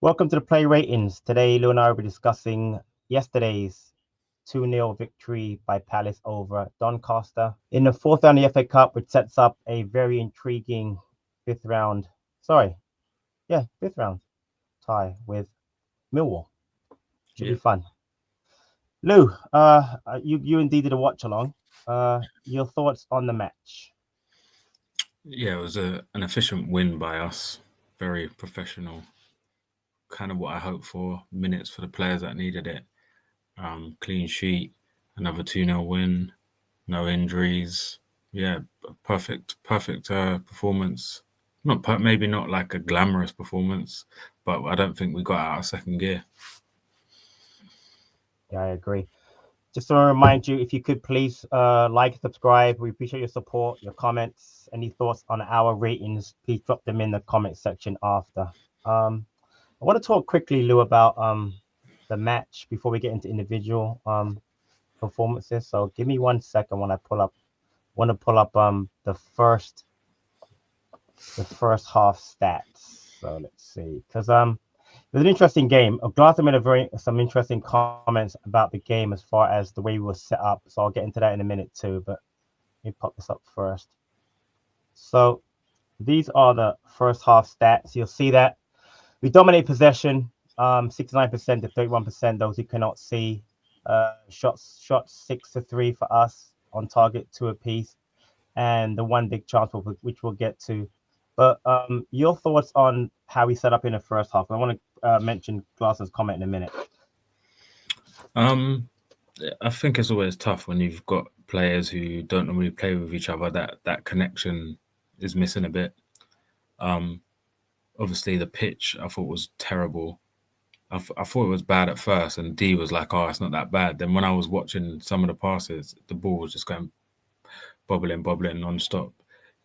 Welcome to the Play Ratings. Today, Lou and I will be discussing yesterday's 2-0 victory by Palace over Doncaster in the fourth round of the FA Cup, which sets up a very intriguing fifth round tie with Millwall. Should be fun. Lou, you indeed did a watch along. Your thoughts on the match? Yeah, it was an efficient win by us. Very professional. Kind of what I hoped for. Minutes for the players that needed it. Clean sheet. Another 2-0 win. No injuries. Yeah, perfect performance. Maybe not like a glamorous performance, but I don't think we got out of second gear. Yeah, I agree. Just to remind you, if you could please like, subscribe. We appreciate your support, your comments, any thoughts on our ratings. Please drop them in the comment section after. I want to talk quickly, Lou, about the match before we get into individual performances. So give me 1 second when I pull up. Want to pull up the first half stats. So let's see, because it was an interesting game. Glasser made some interesting comments about the game as far as the way we were set up. So I'll get into that in a minute too. But let me pop this up first. So these are the first half stats. You'll see that we dominate possession, 69% to 31%. Those who cannot see, shots 6-3 for us, on target 2 apiece, and the one big chance which we'll get to. But your thoughts on how we set up in the first half? I want to mention Glasser's comment in a minute. I think it's always tough when you've got players who don't normally play with each other. That connection is missing a bit. Obviously, the pitch I thought was terrible. I thought it was bad at first, and D was like, "Oh, it's not that bad." Then when I was watching some of the passes, the ball was just going bobbling non-stop.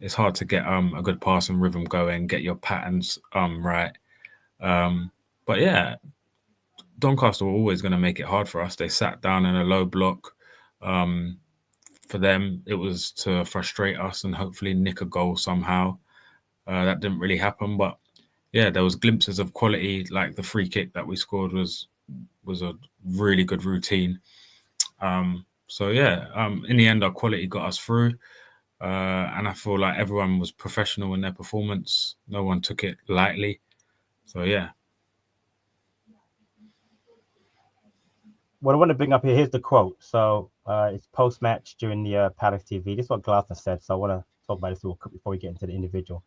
It's hard to get a good passing rhythm going, get your patterns right. But yeah, Doncaster were always going to make it hard for us. They sat down in a low block. For them, it was to frustrate us and hopefully nick a goal somehow. That didn't really happen, but yeah, there was glimpses of quality. Like the free kick that we scored was a really good routine. So yeah, in the end, our quality got us through. And I feel like everyone was professional in their performance. No one took it lightly. So, yeah. What I want to bring up here's the quote. So it's post-match during the Palace TV. This is what Glasser said. So I want to talk about this real quick before we get into the individual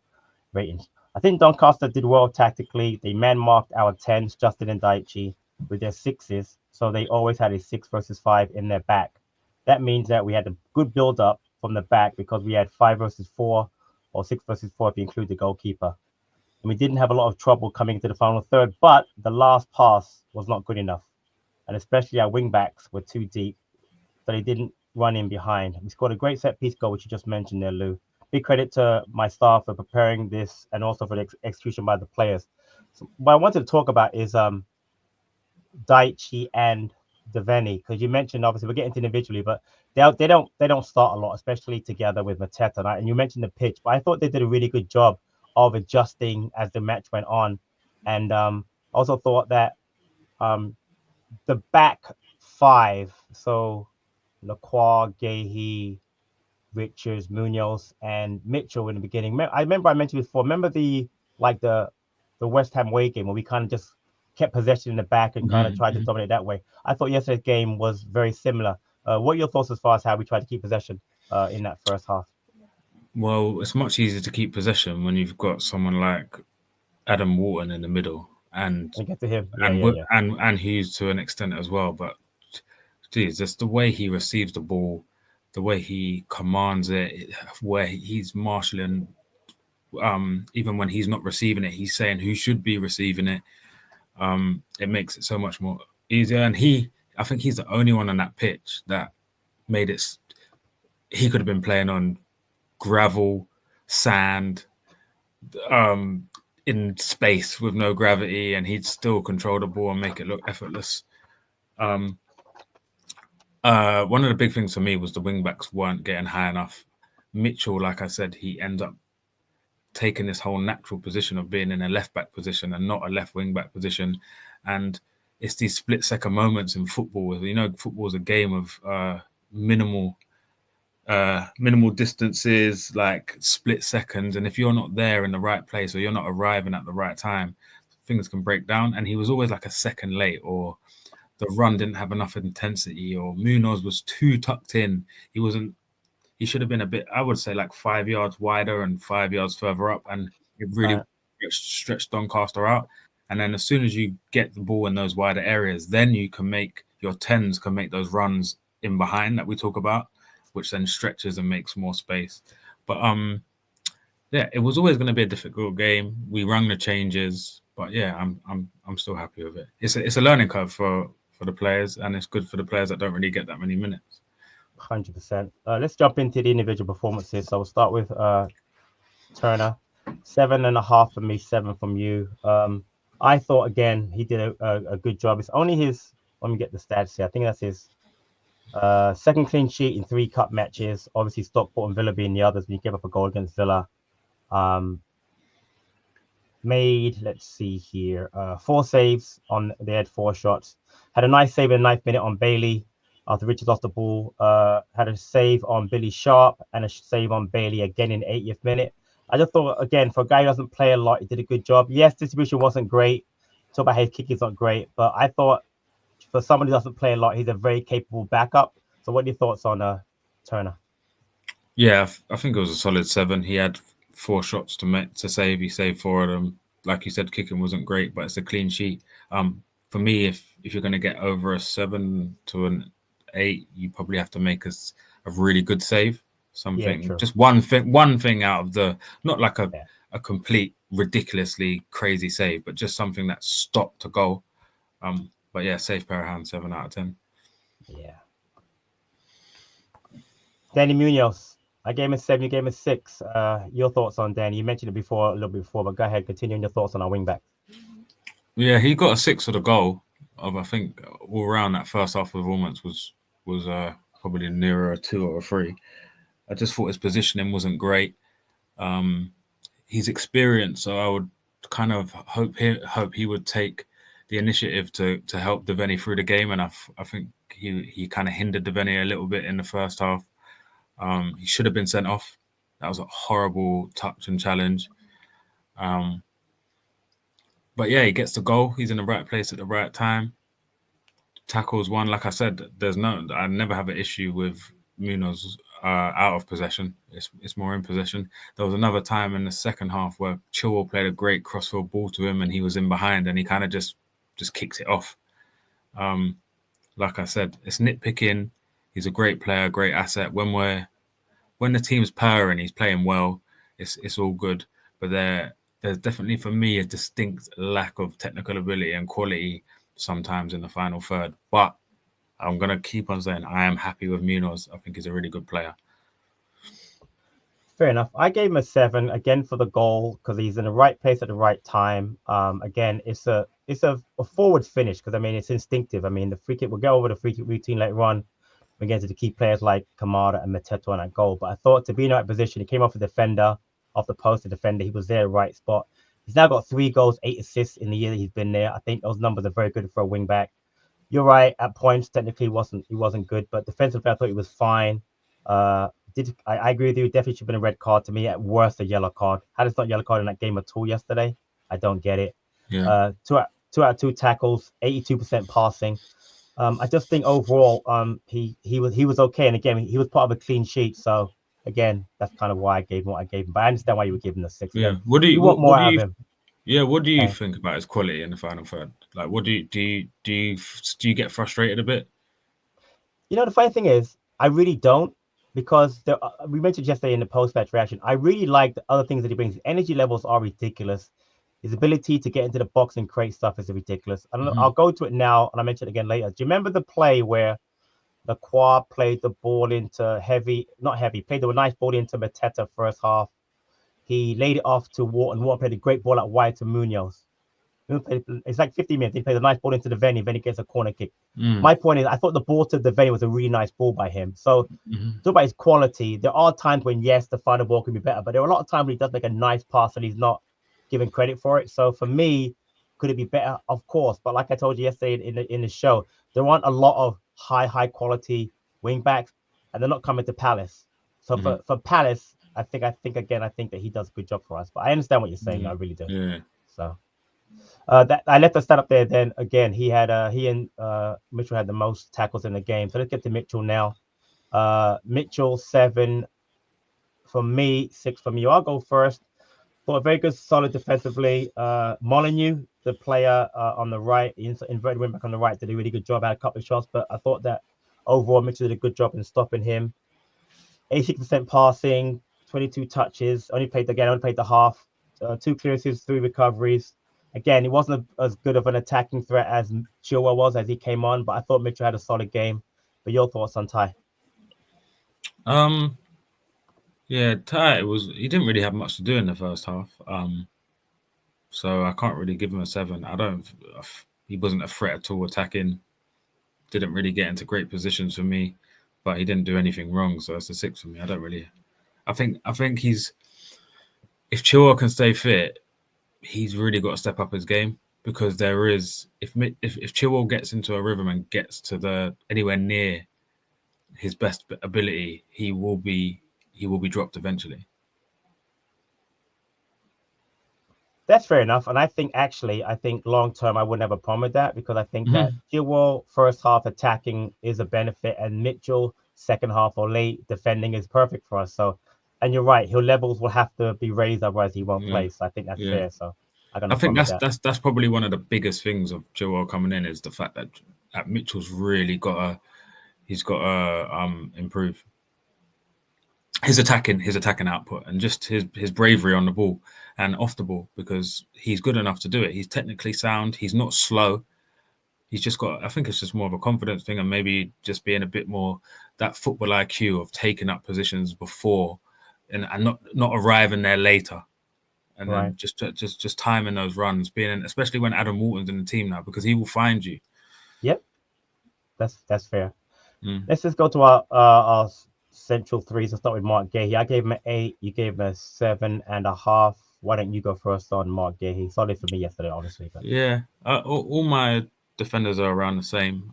ratings. I think Doncaster did well tactically. They man-marked our 10s, Justin and Daichi, with their 6s. So they always had a 6 versus 5 in their back. That means that we had a good build-up from the back because we had 5 versus 4 or 6 versus 4 if you include the goalkeeper. And we didn't have a lot of trouble coming into the final third, but the last pass was not good enough. And especially our wing backs were too deep, so they didn't run in behind. We scored a great set piece goal, which you just mentioned there, Lou. Big credit to my staff for preparing this and also for the execution by the players. So what I wanted to talk about is Daichi and Deveni, because you mentioned obviously we're getting to individually, but they don't start a lot, especially together with Mateta. And you mentioned the pitch, but I thought they did a really good job of adjusting as the match went on, and also thought that the back 5, so Lacroix, Gahey, Richards, Munoz, and Mitchell in the beginning. I remember I mentioned before. Remember the West Ham away game where we kind of just kept possession in the back and kind of tried to dominate that way. I thought yesterday's game was very similar. What are your thoughts as far as how we tried to keep possession in that first half? Well, it's much easier to keep possession when you've got someone like Adam Wharton in the middle and get to him. And Hughes to an extent as well. But geez, just the way he receives the ball, the way he commands it, where he's marshalling. Even when he's not receiving it, he's saying who should be receiving it. It makes it so much more easier. And I think he's the only one on that pitch that made it. He could have been playing on gravel, sand, in space with no gravity, and he'd still control the ball and make it look effortless. One of the big things for me was the wing backs weren't getting high enough. Mitchell, like I said, he ends up taken this whole natural position of being in a left back position and not a left wing back position, and it's these split second moments in football. You know, football is a game of minimal distances, like split seconds, and if you're not there in the right place or you're not arriving at the right time, things can break down. And he was always like a second late, or the run didn't have enough intensity, or Munoz was too tucked in. He should have been a bit, I would say, like 5 yards wider and 5 yards further up, and it really stretched Doncaster out. And then as soon as you get the ball in those wider areas, then you can make your 10s can make those runs in behind that we talk about, which then stretches and makes more space. But yeah, it was always going to be a difficult game. We rung the changes, but yeah, I'm still happy with it. It's a learning curve for the players, and it's good for the players that don't really get that many minutes. 100%. Let's jump into the individual performances. So we'll start with Turner. 7.5 from me, 7 from you. I thought, again, he did a good job. It's only his, let me get the stats here. I think that's his second clean sheet in 3 cup matches. Obviously, Stockport and Villa being the others when you give up a goal against Villa. Made, let's see here, 4 saves they had 4 shots. Had a nice save in the 9th minute on Bailey after Richards lost the ball. Had a save on Billy Sharp and a save on Bailey again in the 80th minute. I just thought, again, for a guy who doesn't play a lot, he did a good job. Yes, distribution wasn't great. Talk about his kick is not great, but I thought for someone who doesn't play a lot, he's a very capable backup. So what are your thoughts on Turner? Yeah, I think it was a solid 7. He had 4 shots to save. He saved 4 of them. Like you said, kicking wasn't great, but it's a clean sheet. For me, if you're going to get over a 7 to an 8, you probably have to make a really good save. Something, just one thing out of the, not like a complete ridiculously crazy save, but just something that stopped a goal. But yeah, safe pair of hands, 7 out of 10. Yeah. Danny Munoz, I gave him a 7, you gave him a 6. Your thoughts on Danny? You mentioned it a little bit before, but go ahead, continue your thoughts on our wing back. Yeah, he got a 6 for the goal. I think all around that first half performance was probably nearer a 2 or a 3. I just thought his positioning wasn't great. He's experienced, so I would kind of hope he would take the initiative to help Devaney through the game, and I think he kind of hindered Devaney a little bit in the first half. He should have been sent off. That was a horrible touch and challenge. But yeah, he gets the goal. He's in the right place at the right time. Tackles one. Like I said, I never have an issue with Munoz out of possession. It's more in possession. There was another time in the second half where Chilwell played a great crossfield ball to him and he was in behind and he kind of just kicks it off. Like I said, it's nitpicking. He's a great player, great asset. When the team's purring, he's playing well. It's all good. But there's definitely for me a distinct lack of technical ability and quality sometimes in the final third. But I'm going to keep on saying I am happy with Munoz. I think he's a really good player. Fair enough. I gave him a 7 again for the goal because he's in the right place at the right time. Again, it's a forward finish because it's instinctive. The free kick, we'll go over the free kick routine later on. We get to the key players like Kamara and Mateto on that goal. But I thought to be in the right position, he came off a defender, off the post, the defender. He was there, right spot. He's now got 3 goals, 8 assists in the year that he's been there. I think those numbers are very good for a wing back. You're right. At points, technically, he wasn't good, but defensively, I thought he was fine. I agree with you. Definitely should have been a red card to me. At worst, a yellow card. How does not yellow card in that game at all yesterday? I don't get it. Yeah. 2 out of 2 tackles, 82% passing. I just think overall, he was okay. And again, he was part of a clean sheet. So again, that's kind of why I gave him what I gave him. But I understand why you would give him a 6. Yeah. What do you want more out of him? Yeah. What do you think about his quality in the final third? Like, what do you get frustrated a bit? The funny thing is, I really don't, because we mentioned yesterday in the post-match reaction, I really like the other things that he brings. His energy levels are ridiculous. His ability to get into the box and create stuff is ridiculous. I'll go to it now, and I'll mention it again later. Do you remember the play where Lacroix played the ball into played the nice ball into Mateta first half? He laid it off to Wharton. Wharton played a great ball out wide to Munoz. It's like 50 minutes. He plays a nice ball into the venue, then he gets a corner kick. Mm. My point is, I thought the ball to the venue was a really nice ball by him. So, talk about his quality. There are times when, yes, the final ball can be better, but there are a lot of times when he does make a nice pass and he's not given credit for it. So, for me, could it be better? Of course. But like I told you yesterday in the show, there aren't a lot of high quality wing backs, and they're not coming to Palace. So, for Palace, I think that he does a good job for us. But I understand what you're saying. I really do. Yeah. So. That I left the stat up there. Then again, he and Mitchell had the most tackles in the game. So let's get to Mitchell now. Mitchell 7 from me, 6 from you. I'll go first. Thought very good, solid defensively. Molyneux, the player on the right, inverted wing back on the right, did a really good job. Had a couple of shots, but I thought that overall Mitchell did a good job in stopping him. 86% passing, 22 touches. Only played the half. 2 clearances, 3 recoveries. Again, he wasn't as good of an attacking threat as Chilwell was as he came on, but I thought Mitchell had a solid game. But your thoughts on Ty? Yeah, Ty he didn't really have much to do in the first half. So I can't really give him a 7. He wasn't a threat at all attacking. Didn't really get into great positions for me, but he didn't do anything wrong. So that's a 6 for me. I think if Chilwell can stay fit, he's really got to step up his game, because if Chilwell gets into a rhythm and gets to anywhere near his best ability, he will be dropped eventually. That's fair enough. And I think long term, I wouldn't have a problem with that, because I think that Chilwell first half attacking is a benefit, and Mitchell second half or late defending is perfect for us. So, and you're right, his levels will have to be raised, otherwise he won't play. So I think that's fair. So I got no problem with that. That's probably one of the biggest things of Chilwell coming in, is the fact that Mitchell's really got to improve his attacking output, and just his bravery on the ball and off the ball, because he's good enough to do it. He's technically sound. He's not slow. He's just got, I think it's just more of a confidence thing, and maybe just being a bit more that football IQ of taking up positions before and not arriving there later. And then just timing those runs, especially when Adam Walton's in the team now, because he will find you. Yep. That's fair. Let's just go to our central threes. I'll start with Mark Gahey. I gave him an 8. You gave him a 7.5. Why don't you go first on Mark Gahey? Solid for me yesterday, honestly. But. Yeah, all my defenders are around the same.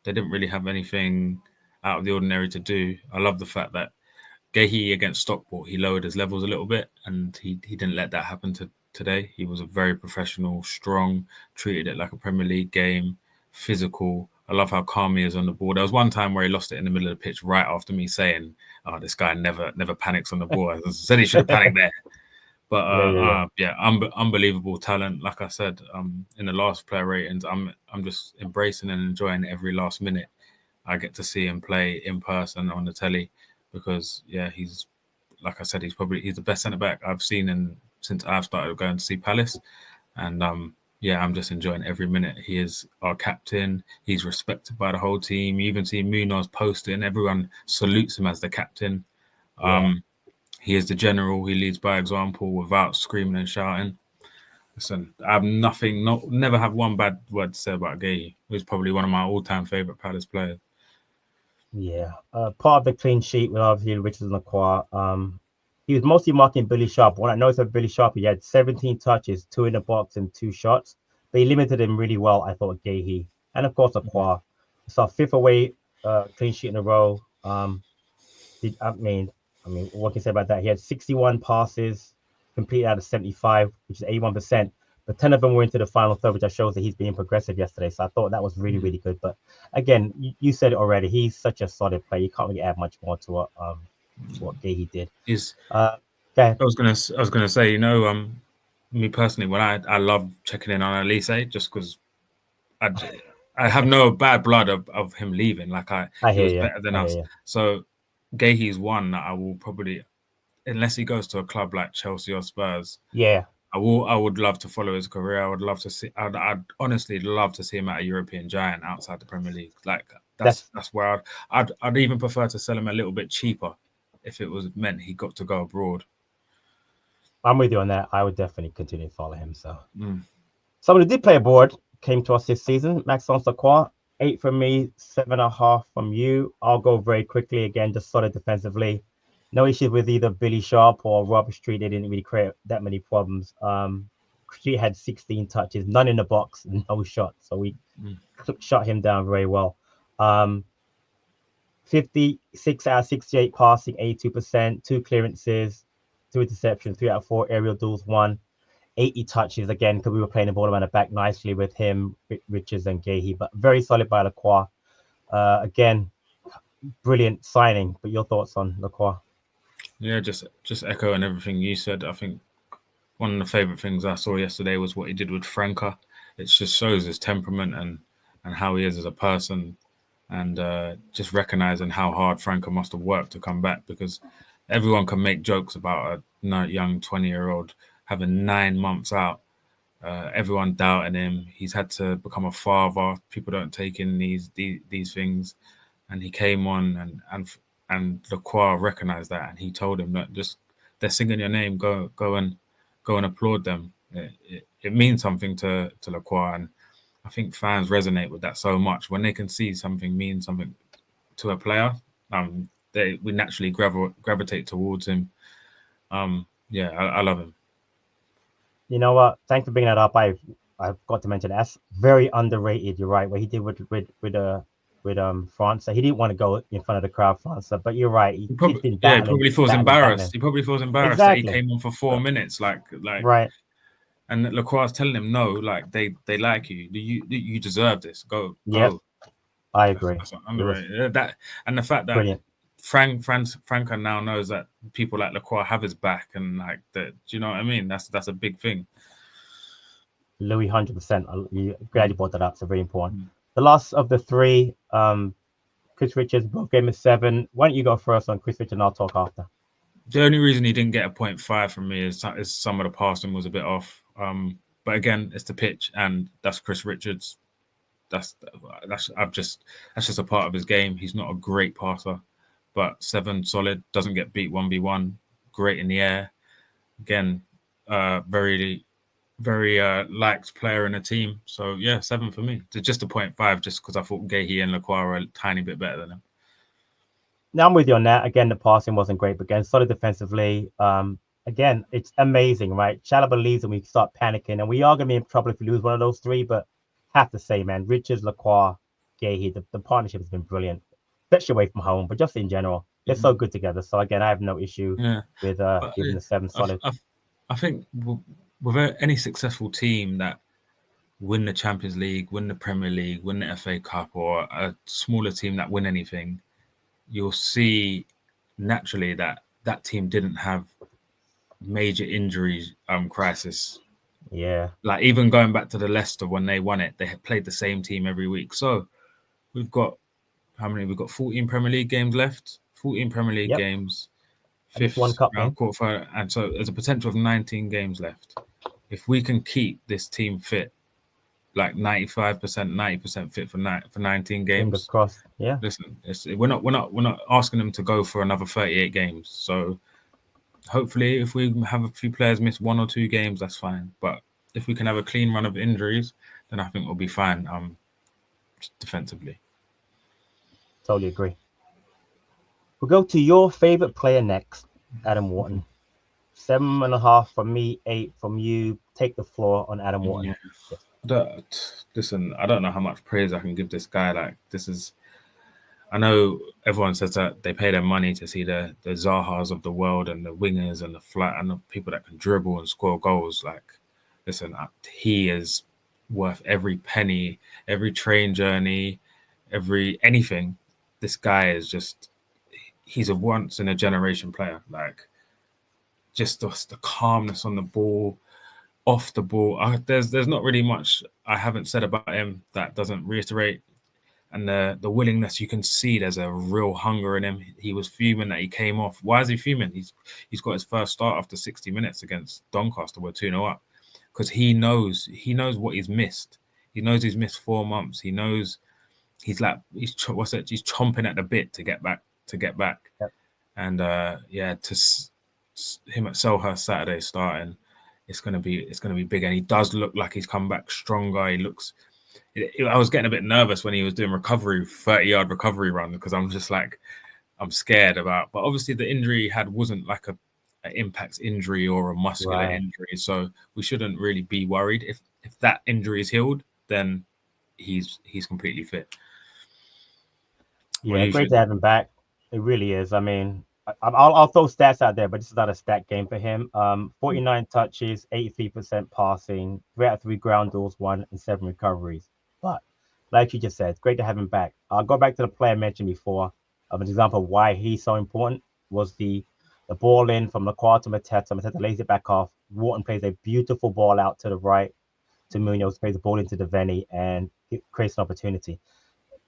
They didn't really have anything out of the ordinary to do. I love the fact that Gahey against Stockport, he lowered his levels a little bit, and he didn't let that happen today. He was a very professional, strong, treated it like a Premier League game, physical. I love how calm he is on the ball. There was one time where he lost it in the middle of the pitch right after me saying, "Oh, this guy never panics on the ball." I said he should have panicked there. But unbelievable talent. Like I said, in the last player ratings, I'm just embracing and enjoying every last minute I get to see him play in person on the telly, because he's, like I said, he's the best centre back I've seen since I've started going to see Palace, and I'm just enjoying every minute. He is our captain. He's respected by the whole team. You even see Munoz posting. Everyone salutes him as the captain. He is the general. He leads by example without screaming and shouting. Listen, I have never have one bad word to say about Gahey. He's probably one of my all-time favourite Palace players. Yeah. Part of the clean sheet with obviously Richards and Lacroix. He was mostly marking Billy Sharp. When I noticed that Billy Sharp, he had 17 touches, 2 in the box and 2 shots. But he limited him really well, I thought, Gahey. And of course, Lacroix. It's our 5th away clean sheet in a row. What can you say about that? He had 61 passes, completed out of 75, which is 81%. But 10 of them were into the final third, which shows that he's being progressive yesterday. So I thought that was really, really good. But again, you said it already. He's such a solid player. You can't really add much more to what Gahey did. I was gonna say, me personally, when I love checking in on Elise, just because I have no bad blood of him leaving. Like he was better than us. So Gahey's one that I will probably, unless he goes to a club like Chelsea or Spurs. Yeah. I would love to follow his career. I would love to see. I'd honestly love to see him at a European giant outside the Premier League. Like that's where I'd even prefer to sell him a little bit cheaper if it was meant he got to go abroad. I'm with you on that. I would definitely continue to follow him. So Someone who did play abroad came to us this season, Maxence Lacroix. 8 from me, 7.5 from you. I'll go very quickly again, just solid defensively. No issues with either Billy Sharp or Robert Street. They didn't really create that many problems. Street had 16 touches, none in the box, no shots. So we shut him down very well. 56 out of 68 passing, 82%, 2 clearances, 2 interceptions, 3 out of 4 aerial duels, 1. 80 touches again because we were playing the ball around the back nicely with him, Richards and Gahey, but very solid by Lacroix. Again, brilliant signing. But your thoughts on Lacroix? Yeah, just echoing everything you said. I think one of the favourite things I saw yesterday was what he did with Franca. It just shows his temperament and how he is as a person, and just recognising how hard Franca must have worked to come back, because everyone can make jokes about a young 20-year-old having 9 months out. Everyone doubting him. He's had to become a father. People don't take in these things, and he came on and Lacroix recognised that, and he told him that just they're singing your name. Go and applaud them. It means something to Lacroix, and I think fans resonate with that so much when they can see something mean something to a player. We naturally gravitate towards him. Yeah, I love him. You know what? Thanks for bringing that up. I've got to mention that's very underrated. You're right. What he did with France, he didn't want to go in front of the crowd, France. But you're right. He's been battling. He probably feels embarrassed. He probably feels embarrassed that he came on for 4 minutes. Like right. And Lacroix's telling him no. Like they like you. You deserve this. Go. Yep. I agree. That's underrated. That and the fact that brilliant. Franca now knows that people like Lacroix have his back, and like that. Do you know what I mean? That's a big thing. Louis, 100%. Glad you brought that up. So very important. The last of the three, Chris Richards, both game is 7. Why don't you go first on Chris Richards, and I'll talk after. The only reason he didn't get a 0.5 from me is some of the passing was a bit off. But again, it's the pitch, and that's Chris Richards. That's just a part of his game. He's not a great passer, but 7 solid, doesn't get beat 1v1, great in the air. Again, very liked player in the team. So yeah, 7 for me. It's just a 0.5, just because I thought Gahey and Lacroix were a tiny bit better than him. Now I'm with you on that. Again, the passing wasn't great, but again, solid defensively. Again, it's amazing, right? Chalobah leaves and we start panicking, and we are going to be in trouble if we lose one of those 3, but have to say, man, Richards, Lacroix, Gahey, the partnership has been brilliant, especially away from home, but just in general, they're so good together. So again, I have no issue with giving the 7 solid. I think with any successful team that win the Champions League, win the Premier League, win the FA Cup, or a smaller team that win anything, you'll see naturally that team didn't have major injury crisis. Yeah. Like even going back to the Leicester when they won it, they had played the same team every week. So we've got how many? We've got 14 Premier League games left. 14 Premier League games. 5th round quarterfinal, and so there's a potential of 19 games left. If we can keep this team fit, like 95%, 90% fit for 19 games. Fingers crossed. Yeah. Listen, we're not asking them to go for another 38 games. So hopefully, if we have a few players miss 1 or 2 games, that's fine. But if we can have a clean run of injuries, then I think we'll be fine. Defensively. Totally agree. We'll go to your favorite player next, Adam Wharton. 7.5 from me, 8 from you. Take the floor on Adam Wharton. Yeah. Listen, I don't know how much praise I can give this guy. Like, I know everyone says that they pay their money to see the Zahas of the world and the wingers and the people that can dribble and score goals. Like, listen, he is worth every penny, every train journey, anything. This guy is he's a once in a generation player. Like, just the calmness on the ball, off the ball. There's not really much I haven't said about him that doesn't reiterate. And the willingness, you can see there's a real hunger in him. He was fuming that he came off. Why is he fuming? He's got his first start after 60 minutes against Doncaster. We're 2-0 up. Because he knows what he's missed. He knows he's missed 4 months. He knows he's chomping at the bit to get back. Yep. And him at Selhurst Saturday starting, it's gonna be big, and he does look like he's come back stronger. He looks. I was getting a bit nervous when he was doing 30-yard recovery run, because I'm just like, I'm scared about. But obviously, the injury he had wasn't like an impact injury or a muscular injury, so we shouldn't really be worried. If that injury is healed, then he's completely fit. Yeah, great to have him back. It really is. I mean, I'll throw stats out there, but this is not a stat game for him. 49 touches, 83% passing, 3 out of 3 ground duels won, and 7 recoveries. But like you just said, it's great to have him back. I'll go back to the player I mentioned before. Of an example of why he's so important was the ball in from Lacroix to Mateta. Mateta lays it back off. Wharton plays a beautiful ball out to the right to Munoz, plays the ball into Devaney, and it creates an opportunity.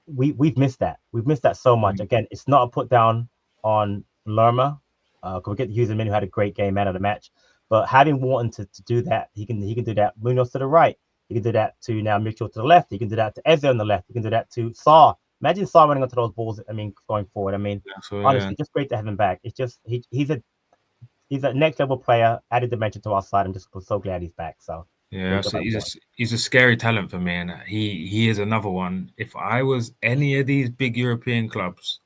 We've missed that. We've missed that so much. Again, it's not a put down on Lerma. We get Hughes, who had a great game, man of the match. But having Wharton to do that, he can do that. Munoz to the right. He can do that to now Mitchell to the left. He can do that to Eze on the left. He can do that to Saar. Imagine Saar running onto those balls. I mean, going forward. I mean, honestly, just great to have him back. It's just he's a next level player, added dimension to our side. I'm just so glad he's back. So. Yeah, so he's a scary talent for me, and he is another one. If I was any of these big European clubs,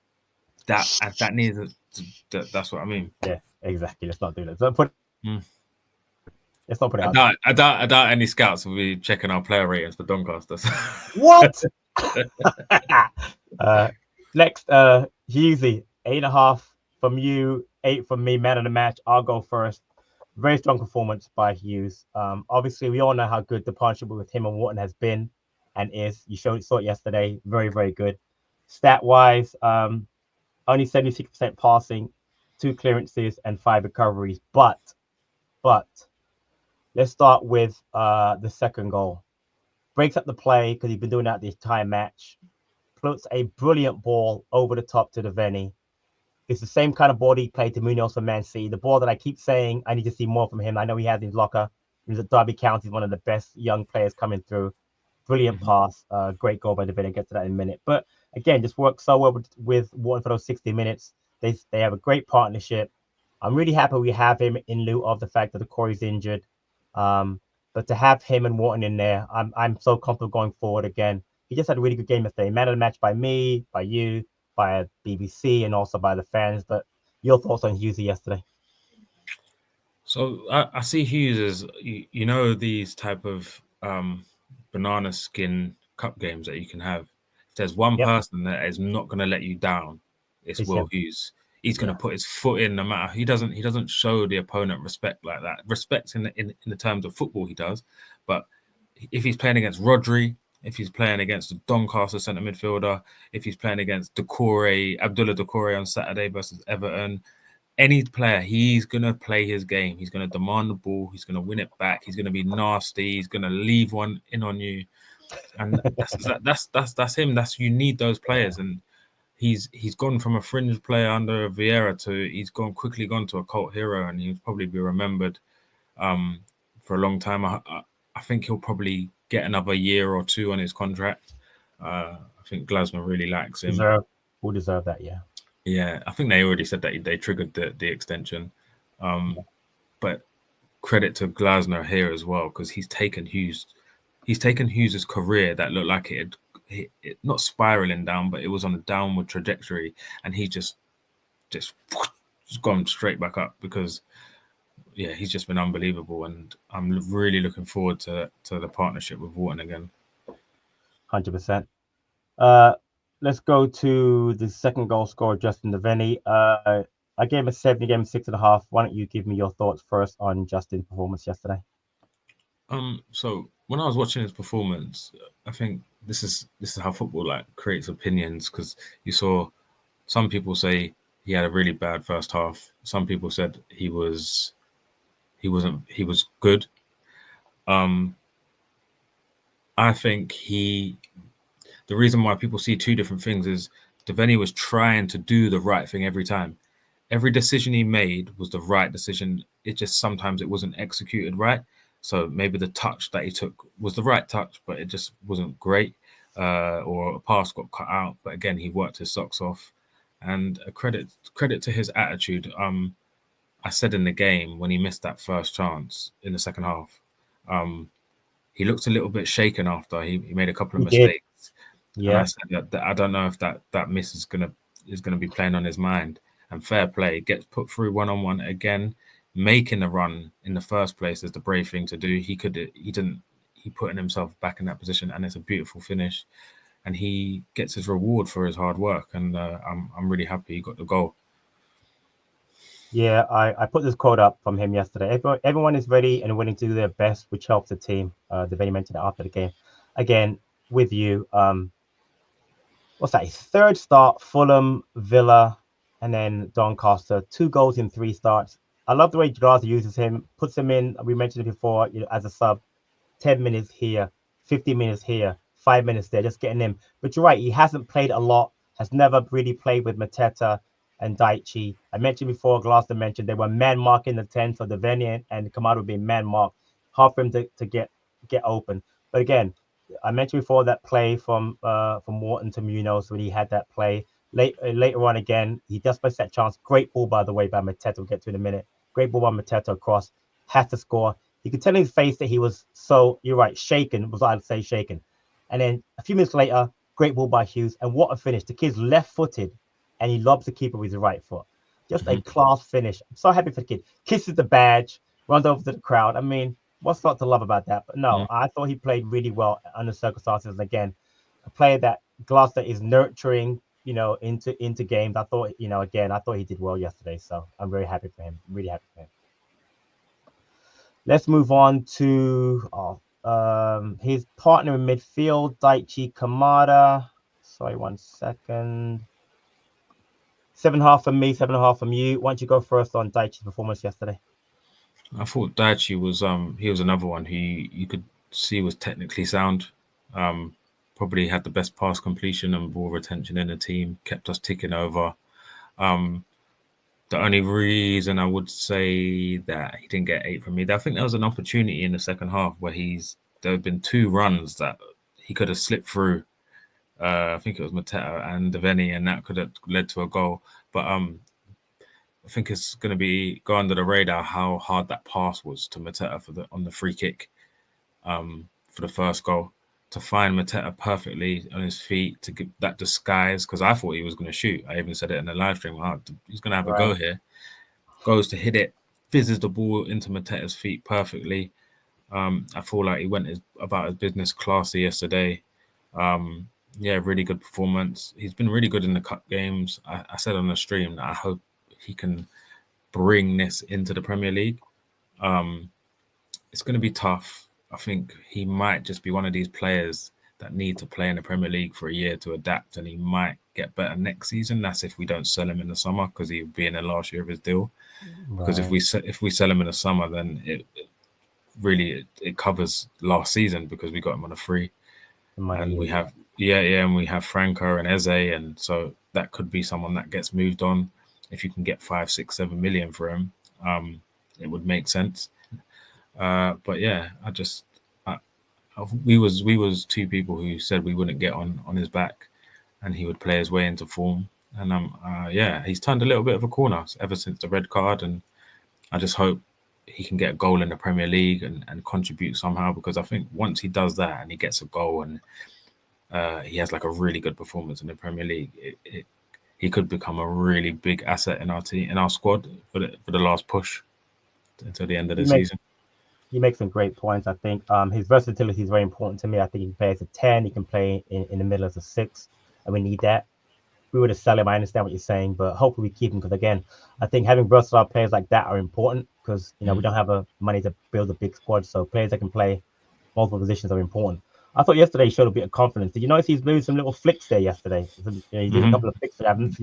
that needs that's what I mean. Yeah, exactly. Let's not do that. So let's not put it out. I doubt any scouts will be checking our player ratings for Doncaster. What? Next, Hughes, 8.5 from you, 8 from me. Man of the match. I'll go first. Very strong performance by Hughes. Obviously, we all know how good the partnership with him and Wharton has been and is. You saw it yesterday. Very, very good. Stat-wise, only 76% passing, 2 clearances, and 5 recoveries. But let's start with the second goal. Breaks up the play because he's been doing that the entire match. Puts a brilliant ball over the top to Devaney. It's the same kind of ball he played to Munoz for Man City. The ball that I keep saying I need to see more from him. I know he has in his locker. He's at Derby County, one of the best young players coming through. Brilliant pass. Great goal by Devaney. I'll get to that in a minute. But again, just worked so well with Wharton for those 60 minutes. They have a great partnership. I'm really happy we have him in lieu of the fact that the Corey's injured. But to have him and Wharton in there, I'm so comfortable going forward again. He just had a really good game yesterday. Man of the match by me, by you, by BBC, and also by the fans. But your thoughts on Hughes yesterday? So I see Hughes as, these type of banana skin cup games that you can have. If there's one person that is not going to let you down, it's Will Hughes. He's going to put his foot in no matter. He doesn't show the opponent respect like that. Respect in the terms of football he does, but if he's playing against Rodri, if he's playing against the Doncaster centre midfielder, if he's playing against Abdullah Doucouré on Saturday versus Everton, any player, he's going to play his game. He's going to demand the ball. He's going to win it back. He's going to be nasty. He's going to leave one in on you. And that's him. You need those players. And he's gone from a fringe player under Vieira to he's quickly gone to a cult hero, and he'll probably be remembered for a long time. I think he'll probably get another year or 2 on his contract. I think Glasner really likes him. Will deserve that, yeah. Yeah, I think they already said that they triggered the extension. But credit to Glasner here as well, because he's taken Hughes' career that looked like it not spiraling down, but it was on a downward trajectory, and he just gone straight back up because he's just been unbelievable, and I'm really looking forward to the partnership with Wharton again. 100%. Let's go to the second goal scorer, Justin Devaney. I gave him a 7, you gave him 6.5. Why don't you give me your thoughts first on Justin's performance yesterday? So when I was watching his performance, I think this is how football creates opinions, because you saw some people say he had a really bad first half. Some people said he was good. I think the reason why people see 2 different things is Devaney was trying to do the right thing every time. Every decision he made was the right decision. It just sometimes it wasn't executed right. So maybe the touch that he took was the right touch, but it just wasn't great, or a pass got cut out. But again, he worked his socks off, and a credit to his attitude. I said in the game when he missed that first chance in the second half, he looked a little bit shaken after he made a couple of He did. mistakes, and I Yeah. said that I don't know if that miss is gonna be playing on his mind. And fair play, gets put through 1-on-1 again, making the run in the first place is the brave thing to do. He didn't. He put himself back in that position, and it's a beautiful finish. And he gets his reward for his hard work, and I'm really happy he got the goal. Yeah, I put this quote up from him yesterday. Everyone is ready and willing to do their best, which helps the team. Deveni mentioned it after the game. Again, with you, what's that? His third start, Fulham, Villa, and then Doncaster. 2 goals in 3 starts. I love the way Glazer uses him, puts him in. We mentioned it before, as a sub. 10 minutes here, 15 minutes here, 5 minutes there, just getting him. But you're right, he hasn't played a lot, has never really played with Mateta and Daichi. I mentioned before, Glasser mentioned they were man marking the 10, so Deveni and Kamada would be man marked, hard for him to get open. But again, I mentioned before that play from Wharton to Munoz when he had that play. Later on again, he just missed that chance. Great ball, by the way, by Mateta. We'll get to in a minute. Great ball by Mateta across. Had to score. You could tell in his face that he was you're right, shaken, was I'd say shaken. And then a few minutes later, great ball by Hughes. And what a finish. The kid's left footed and he lobs the keeper with his right foot. Just a class finish. I'm so happy for the kid. Kisses the badge, runs over to the crowd. I mean, what's not to love about that? But no, I thought he played really well under circumstances. And again, a player that Gloucester is nurturing, into games. I thought, again, I thought he did well yesterday. So I'm very happy for him. Really happy for him. Let's move on to his partner in midfield, Daichi Kamada. Sorry, 1 second. 7.5 from me, 7.5 from you. Why don't you go first on Daichi's performance yesterday? I thought Daichi was he was another one who you could see was technically sound. Probably had the best pass completion and ball retention in the team, kept us ticking over. The only reason I would say that he didn't get 8 from me, I think there was an opportunity in the second half where there have been 2 runs that he could have slipped through. I think it was Mateta and Deveni, and that could have led to a goal. But I think it's going to go under the radar how hard that pass was to Mateta on the free kick for the first goal. To find Mateta perfectly on his feet, to get that disguise, because I thought he was going to shoot. I even said it in the live stream. He's going to have a go here. Goes to hit it, fizzes the ball into Mateta's feet perfectly. I feel like he went about his business classy yesterday. Really good performance. He's been really good in the cup games. I said on the stream that I hope he can bring this into the Premier League. It's going to be tough. I think he might just be one of these players that need to play in the Premier League for a year to adapt, and he might get better next season. That's if we don't sell him in the summer, because he'll be in the last year of his deal. Because if we sell him in the summer, then it really covers last season, because we got him on a free, and we have and we have Franco and Eze, and so that could be someone that gets moved on. If you can get 5, 6, 7 million for him, it would make sense. But yeah, we was 2 people who said we wouldn't get on his back, and he would play his way into form. And he's turned a little bit of a corner ever since the red card, and I just hope he can get a goal in the Premier League and contribute somehow, because I think once he does that and he gets a goal and he has like a really good performance in the Premier League, he could become a really big asset in our team, in our squad for the last push until the end of the season. He makes some great points. I think his versatility is very important to me. I think he can play as a 10. He can play in the middle as a 6, and we need that. If we were to sell him, I understand what you're saying, but hopefully we keep him, because again, I think having versatile players like that are important, because we don't have money to build a big squad, so players that can play multiple positions are important. I thought yesterday he showed a bit of confidence. Did you notice he's moved some little flicks there yesterday? He did a couple of flicks that I haven't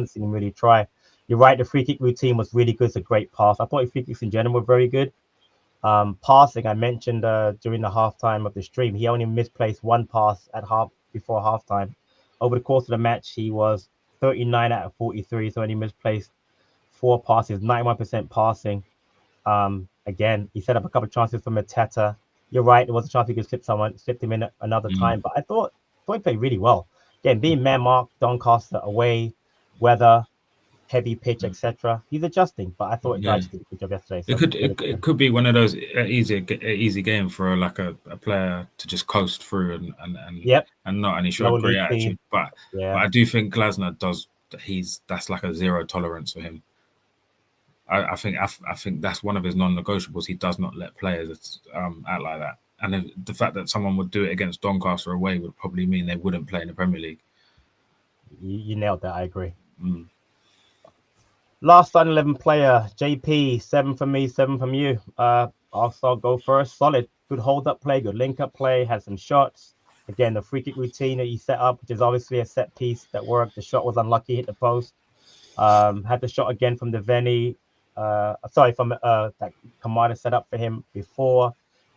seen him really try. You're right, the free kick routine was really good. It's a great pass. I thought his free kicks in general were very good. Passing, I mentioned during the halftime of the stream, he only misplaced 1 pass before halftime. Over the course of the match, he was 39 out of 43, so only misplaced 4 passes, 91% passing. Again, he set up a couple of chances for Mateta. You're right, there was a chance he could slip him in another time, but I thought he played really well. Again, being man marked, Doncaster away, weather, heavy pitch, etc. He's adjusting, but I thought Yeah. Dyche did a good job yesterday. It So could kudos it, to it him. could be one of those easy game for a player to just coast through Yep, and not, and he low showed great league team. attitude. But Yeah, I do think Glasner does. That's like a zero tolerance for him. I think that's one of his non-negotiables. He does not let players act like that. And the fact that someone would do it against Doncaster away would probably mean they wouldn't play in the Premier League. you nailed that. I agree. Mm. Last starting 11 player, JP, 7 from me, 7 from you. I'll go first. Solid, good hold up play, good link up play, had some shots. Again, the free kick routine that he set up, which is obviously a set piece that worked. The shot was unlucky, hit the post. Had the shot again from Deveni. From that Kamada set up for him before.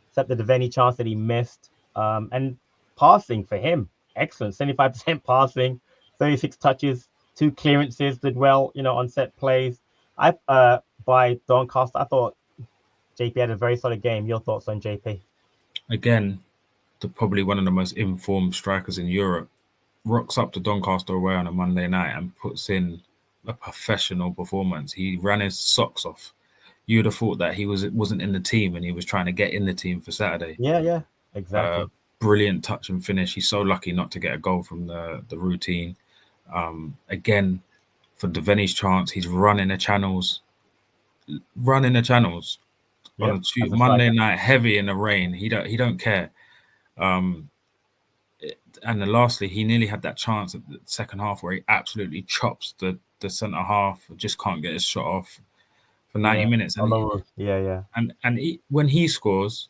Except the Deveni chance that he missed. And passing for him, excellent. 75% passing, 36 touches, 2 clearances, did well, on set plays. By Doncaster, I thought JP had a very solid game. Your thoughts on JP? Again, probably one of the most informed strikers in Europe. Rocks up to Doncaster away on a Monday night and puts in a professional performance. He ran his socks off. You'd have thought that he wasn't in the team and he was trying to get in the team for Saturday. Yeah, exactly. Brilliant touch and finish. He's so lucky not to get a goal from the routine. Again, for Deveni's chance, he's running the channels on Yep, a as a Monday striker. night, heavy in the rain. He don't care. And then lastly, he nearly had that chance at the second half where he absolutely chops the centre half, just can't get his shot off for 90 Yeah, minutes. yeah. When he scores,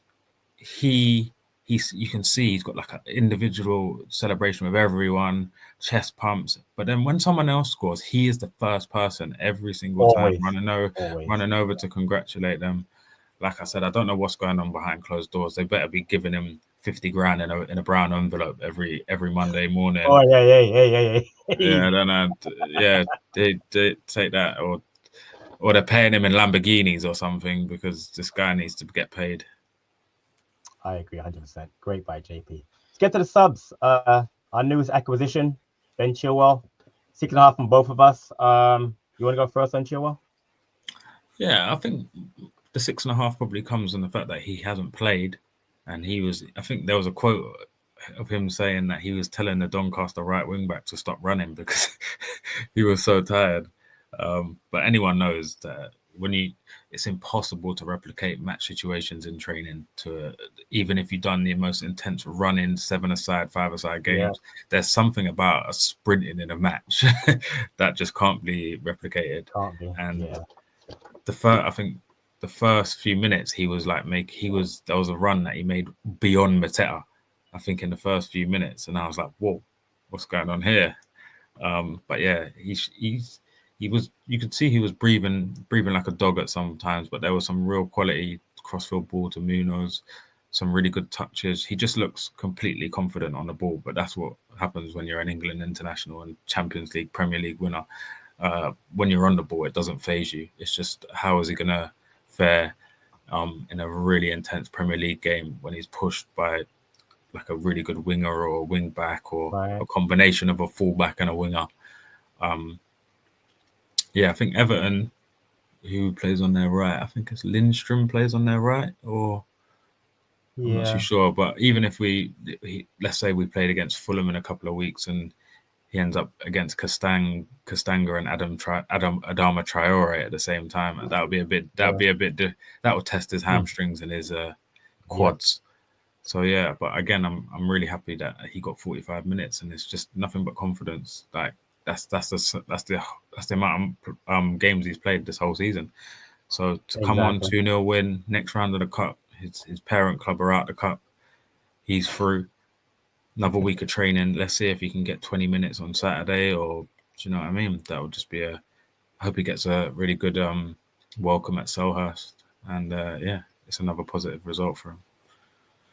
you can see he's got like an individual celebration with everyone, chest pumps. But then when someone else scores, he is the first person every single time Always, always. running over to congratulate them. Like I said, I don't know what's going on behind closed doors. They better be giving him 50 grand in a brown envelope every Monday morning. Oh, yeah. Yeah, I Easy. don't know. Yeah, they take that, or they're paying him in Lamborghinis or something because this guy needs to get paid. I agree 100%. Great by JP. Let's get to the subs. Our newest acquisition, Ben Chilwell. 6.5 from both of us. You want to go first on Chilwell? Yeah, I think the 6.5 probably comes on the fact that he hasn't played, and I think there was a quote of him saying that he was telling the Doncaster right wing back to stop running because he was so tired. But anyone knows that it's impossible to replicate match situations in training. Even if you've done the most intense running 7-a-side, 5-a-side games, there's something about a sprinting in a match that just can't be replicated. Can't be. And I think the first few minutes there was a run that he made beyond Mateta, I think, in the first few minutes, and I was like, whoa, what's going on here? But yeah, you could see he was breathing like a dog at some times, but there was some real quality crossfield ball to Munoz, some really good touches. He just looks completely confident on the ball, but that's what happens when you're an England international and Champions League, Premier League winner. When you're on the ball, it doesn't phase you. It's just how is he going to fare in a really intense Premier League game when he's pushed by like a really good winger or a wing back or a combination of a fullback and a winger. I think Everton, who plays on their right, I think it's Lindstrom plays on their right, or I'm not too sure. But even if let's say we played against Fulham in a couple of weeks and he ends up against Castanga and Adama Traore at the same time, and that would test his hamstrings and his quads. So yeah, but again, I'm really happy that he got 45 minutes, and it's just nothing but confidence. Like that's the amount of games he's played this whole season. So to come on 2-0 win, next round of the cup, his parent club are out the cup, he's through. Another week of training. Let's see if he can get 20 minutes on Saturday, or do you know what I mean? That would just be I hope he gets a really good welcome at Selhurst, and it's another positive result for him.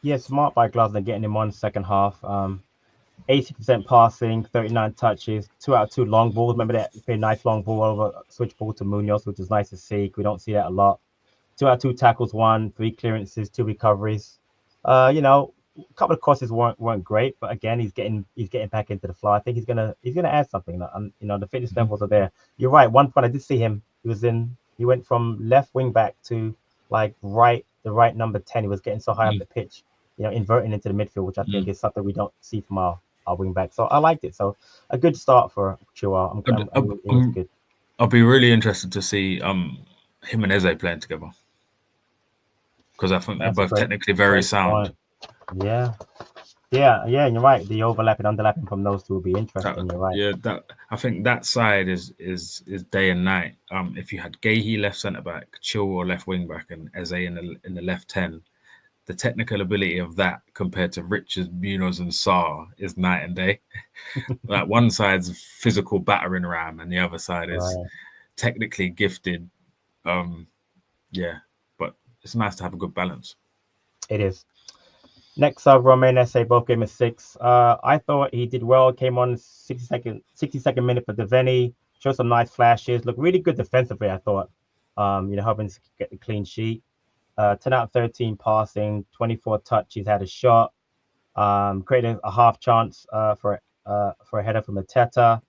Yeah, smart by Glasner getting him on second half. 80% passing, 39 touches, 2 out of 2 long balls. Remember that very nice long ball over switch ball to Munoz, which is nice to see. We don't see that a lot. 2 out of 2 tackles, 1, 3 clearances, 2 recoveries. A couple of crosses weren't great, but again, he's getting back into the flow. I think he's gonna add something. The fitness Mhm. levels are there. You're right. One point I did see him. He went from left wing back to like the right number 10. He was getting so high up Mm, the pitch, inverting into the midfield, which I think mm. is something we don't see from our wing back. So I liked it. So a good start for Chua. I'd- I'd- It was I'm, good. I'll be really interested to see him and Eze playing together because I think they're That's a both great technically very great sound. point. Yeah, yeah. You're right. The overlapping, underlapping from those two will be interesting. You're right. Yeah, that I think that side is day and night. If you had Gahey left centre back, Chilwell left wing back, and Eze in the left 10, the technical ability of that compared to Richards, Munoz, and Sarr is night and day. Like one side's physical battering ram, and the other side is Right. technically gifted. Um, yeah, but it's nice to have a good balance. It is. Next up, Romain Esse, both game of six. I thought he did well. Came on 60-second minute for Devaney. Showed some nice flashes. Looked really good defensively, I thought. Helping to get the clean sheet. 10 out of 13 passing, 24 touches, had a shot. Created a half chance for a header from Mateta.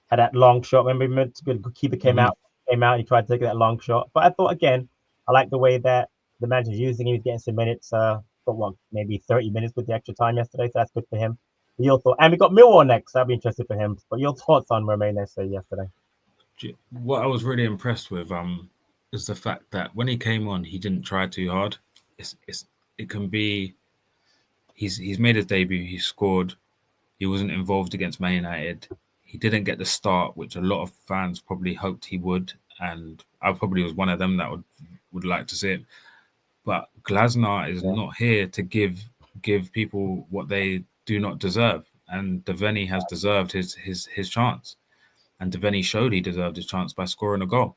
Had that long shot. Remember, the keeper Mm-hmm. came out. He tried to take that long shot. But I thought again, I like the way that the manager's using him. He's getting some minutes. Got what, maybe 30 minutes with the extra time yesterday. So that's good for him. Your thought, and we got Millwall next. I'll be interested for him. But your thoughts on Romain Esse yesterday? What I was really impressed with is the fact that when he came on, he didn't try too hard. It can be he's made his debut. He scored. He wasn't involved against Man United. He didn't get the start, which a lot of fans probably hoped he would, and I probably was one of them that would like to see it. But Glasner is Yeah. not here to give people what they do not deserve, and Devaney has deserved his chance, and Devaney showed he deserved his chance by scoring a goal.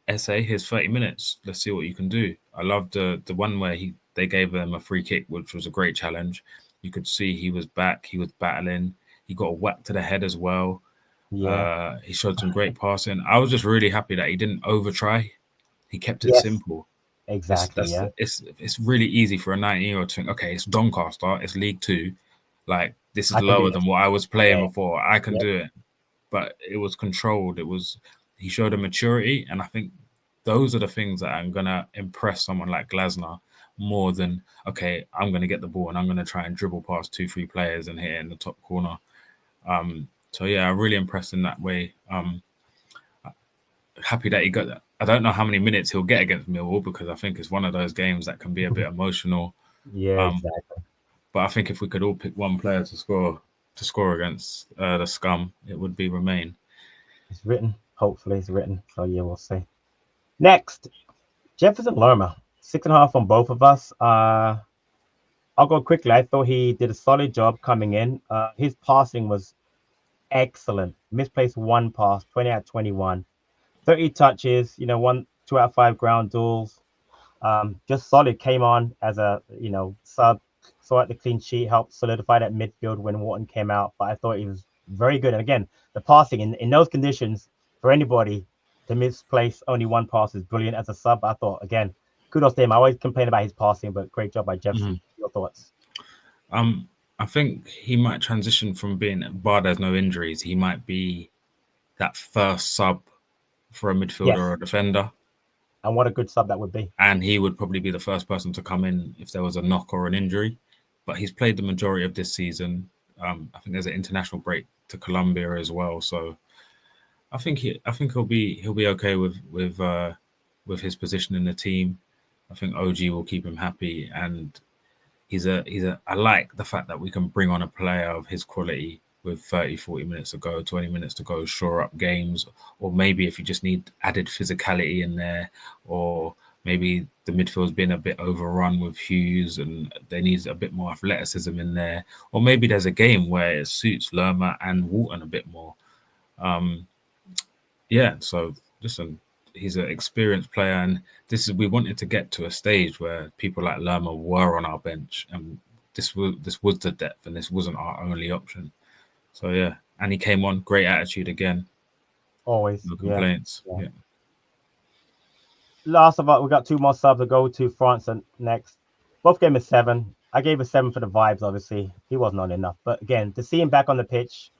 SA, here's 30 minutes. Let's see what you can do. I loved the one where they gave him a free kick, which was a great challenge. You could see he was back. He was battling. He got a whack to the head as well. Yeah. He showed some great passing. I was just really happy that he didn't over try. He kept it Yes. simple. Exactly. Yeah. It's really easy for a 19-year-old to think, okay, it's Doncaster, it's League Two, like this is I can do lower this. than what I was playing Yeah. before. I can Yep. do it, but it was controlled. He showed a maturity, and I think those are the things that are gonna impress someone like Glasner more than okay, I'm gonna get the ball and I'm gonna try and dribble past 2-3 players and hit it in the top corner. So yeah, I'm really impressed in that way. Happy that he got that. I don't know how many minutes he'll get against Millwall because I think it's one of those games that can be a bit emotional. Yeah. Um, Exactly. but I think if we could all pick one player to score against the scum, it would be Romain. It's written. Hopefully, it's written. So yeah, we'll see. Next, Jefferson Lerma, 6.5 on both of us. I'll go quickly. I thought he did a solid job coming in. His passing was excellent. Misplaced one pass, 20 out of 21. 30 touches, 2 out of 5 ground duels. Just solid. Came on as a, sub, saw at the clean sheet, helped solidify that midfield when Wharton came out. But I thought he was very good. And again, the passing in those conditions for anybody to misplace only one pass is brilliant as a sub. I thought, again, kudos to him. I always complain about his passing, but great job by Mm-hmm. Jefferson. Your thoughts? I think he might transition from being, bar there's no injuries, he might be that first sub for a midfielder Yes. or a defender. And what a good sub that would be. And he would probably be the first person to come in if there was a knock or an injury. But he's played the majority of this season. I think there's an international break to Colombia as well. So I think he'll be okay with his position in the team. I think OG will keep him happy, and I like the fact that we can bring on a player of his quality with 30, 40 minutes to go, 20 minutes to go, shore up games, or maybe if you just need added physicality in there, or maybe the midfield's been a bit overrun with Hughes and they need a bit more athleticism in there, or maybe there's a game where it suits Lerma and Wharton a bit more. So listen, he's an experienced player, and we wanted to get to a stage where people like Lerma were on our bench, and this was the depth, and this wasn't our only option. So yeah, and he came on, great attitude again, Always. no Yeah. complaints. Yeah. Yeah. Last of all, we got two more subs to go to France and next. Both game is 7. I gave a 7 for the vibes. Obviously, he wasn't on enough, but again, to see him back on the pitch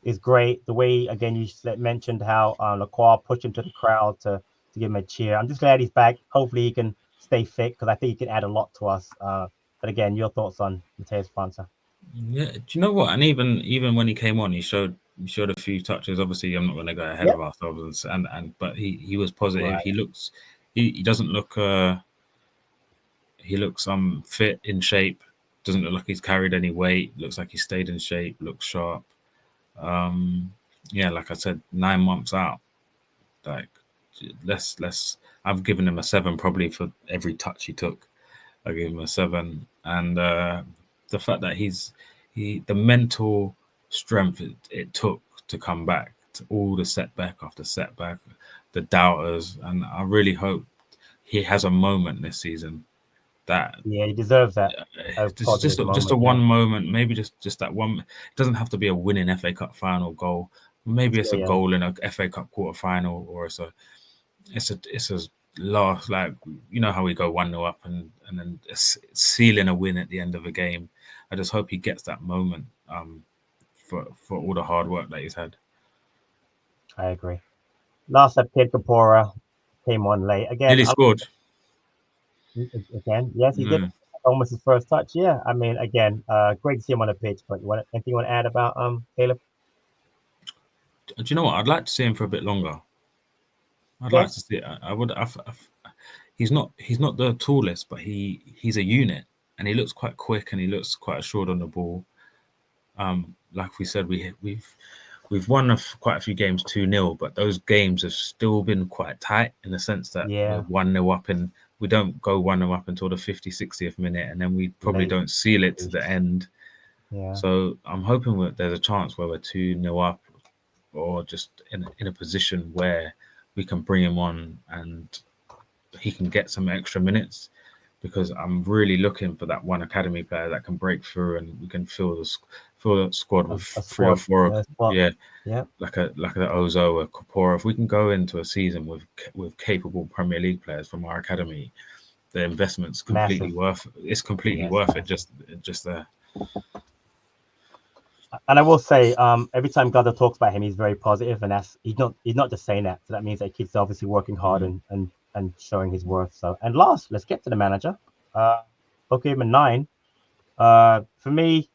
is great. The way again you mentioned how Lacroix pushed him to the crowd to give him a cheer. I'm just glad he's back. Hopefully, he can stay fit because I think he can add a lot to us. But again, your thoughts on Mateus França? Yeah, do you know what? And even when he came on, he showed a few touches. Obviously, I'm not going to go ahead Yep. of ourselves, and but he was positive. Right. He doesn't look he looks fit, in shape. Doesn't look like he's carried any weight. Looks like he stayed in shape. Looks sharp. Yeah, like I said, 9 months out. Like let's. I've given him a 7 probably for every touch he took. I gave him a 7, and the fact that the mental strength it took to come back to all the setback after setback, the doubters, and I really hope he has a moment this season that Yeah, he deserves that. A just positive a moment. one Yeah. moment, maybe just that one. It doesn't have to be a winning FA Cup final goal. Maybe it's a Yeah. goal in a FA Cup quarter final, or it's a last, like, you know how we go 1-0 up and then sealing a win at the end of a game. I just hope he gets that moment for all the hard work that he's had. I agree. Last up, Kid Kapora came on late again. Nearly scored. Again, yes, he did. Mm. Almost his first touch. Yeah, I mean, again, great to see him on the pitch. But anything you want to add about Caleb? Do you know what? I'd like to see him for a bit longer. I'd Okay. like to see it. I would. He's not the tallest, but he's a unit, and he looks quite quick, and he looks quite assured on the ball. Like we said, we've won quite a few games 2-0, but those games have still been quite tight in the sense that we're 1-0 up, and we don't go 1-0 up until the 50th, 60th minute, and then we probably don't seal it to the end. Yeah. So I'm hoping that there's a chance where we're 2-0 up, or just in a position where we can bring him on and he can get some extra minutes, because I'm really looking for that one academy player that can break through and we can fill the squad with A 3 or 4. yeah. Like the Ozo or Kapora. If we can go into a season with capable Premier League players from our academy, the investment's completely worth it. Just there. And I will say, every time Gada talks about him, he's very positive, and he's not just saying that. So that means that kid's obviously working hard and showing his worth. So, and last, let's get to the manager. Okay, him a 9. For me,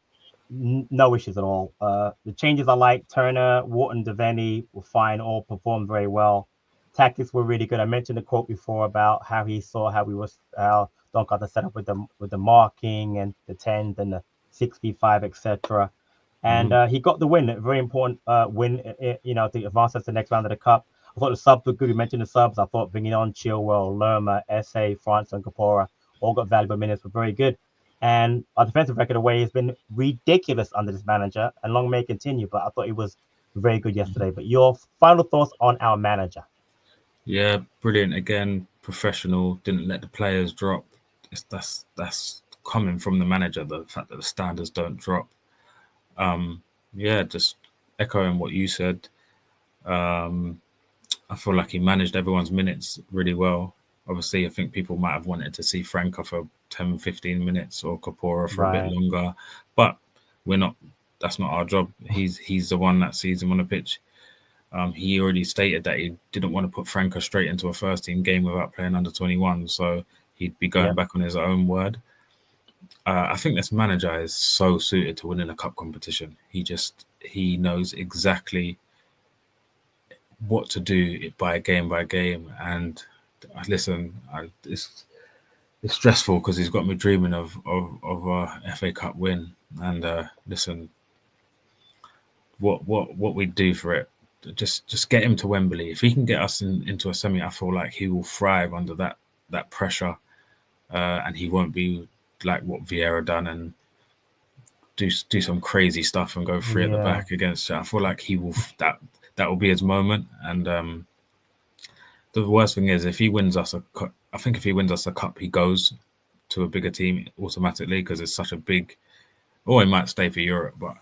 no issues at all. The changes I like: Turner, Wharton, Devaney were fine, all performed very well. Tactics were really good. I mentioned the quote before about how he saw how Doncaster set up with the marking and the 10s and the 6v5, etc. And he got the win, a very important win, to advance us to the next round of the cup. I thought the subs were good. We mentioned the subs. I thought bringing on Chilwell, Lerma, SA, France, and Kapora all got valuable minutes, were very good. And our defensive record away has been ridiculous under this manager, and long may it continue. But I thought he was very good yesterday. But your final thoughts on our manager? Yeah, brilliant. Again, professional. Didn't let the players drop. That's coming from the manager. The fact that the standards don't drop. Yeah, just echoing what you said. I feel like he managed everyone's minutes really well. Obviously, I think people might have wanted to see Franca for 10, 15 minutes or Kapora for a bit longer, but that's not our job. He's the one that sees him on the pitch. He already stated that he didn't want to put Franca straight into a first team game without playing under 21, so he'd be going back on his own word. I think this manager is so suited to winning a cup competition. He knows exactly what to do by game. And listen, it's stressful because he's got me dreaming of a FA Cup win. And listen, what we do for it, just get him to Wembley. If he can get us into a semi, I feel like he will thrive under that pressure, and he won't be like what Vieira done and do some crazy stuff and go free at the back against. I feel like he will that will be his moment. And the worst thing is, if he wins us a cup, he goes to a bigger team automatically because it's such a big. Or he might stay for Europe, but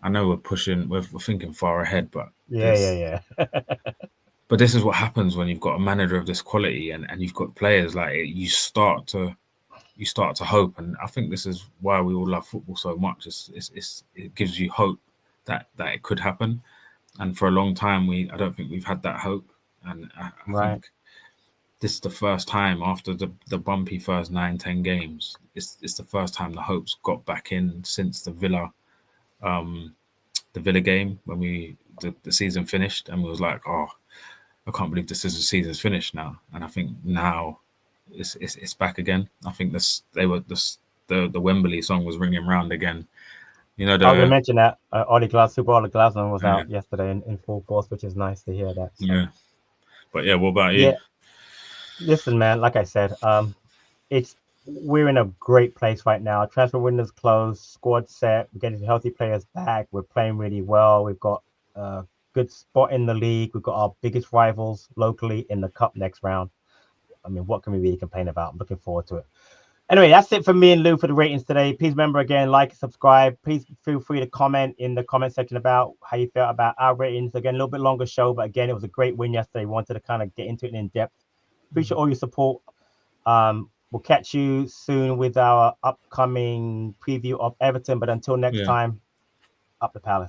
I know we're thinking far ahead. But but this is what happens when you've got a manager of this quality and you've got players like it. You start to you start to hope. And I think this is why we all love football so much. It gives you hope that it could happen. And for a long time, I don't think we've had that hope. And I think this is the first time after the bumpy first 9-10 games. It's the first time the hopes got back in since the Villa game when the season finished, and we was like, oh, I can't believe the season's finished now. And I think now it's back again. I think the Wembley song was ringing round again. You know, I was gonna mention that Super Oli Glasner was out yesterday in full force, which is nice to hear that. So. Yeah, but yeah, what about you? Yeah, listen, man. Like I said, we're in a great place right now. Transfer window's closed, squad set. We're getting healthy players back. We're playing really well. We've got a good spot in the league. We've got our biggest rivals locally in the cup next round. I mean, what can we really complain about? I'm looking forward to it. Anyway, that's it for me and Lou for the ratings today. Please remember again, like and subscribe. Please feel free to comment in the comment section about how you felt about our ratings. Again, a little bit longer show, but again, it was a great win yesterday. We wanted to kind of get into it in depth. Appreciate all your support. We'll catch you soon with our upcoming preview of Everton. But until next time, up the Palace.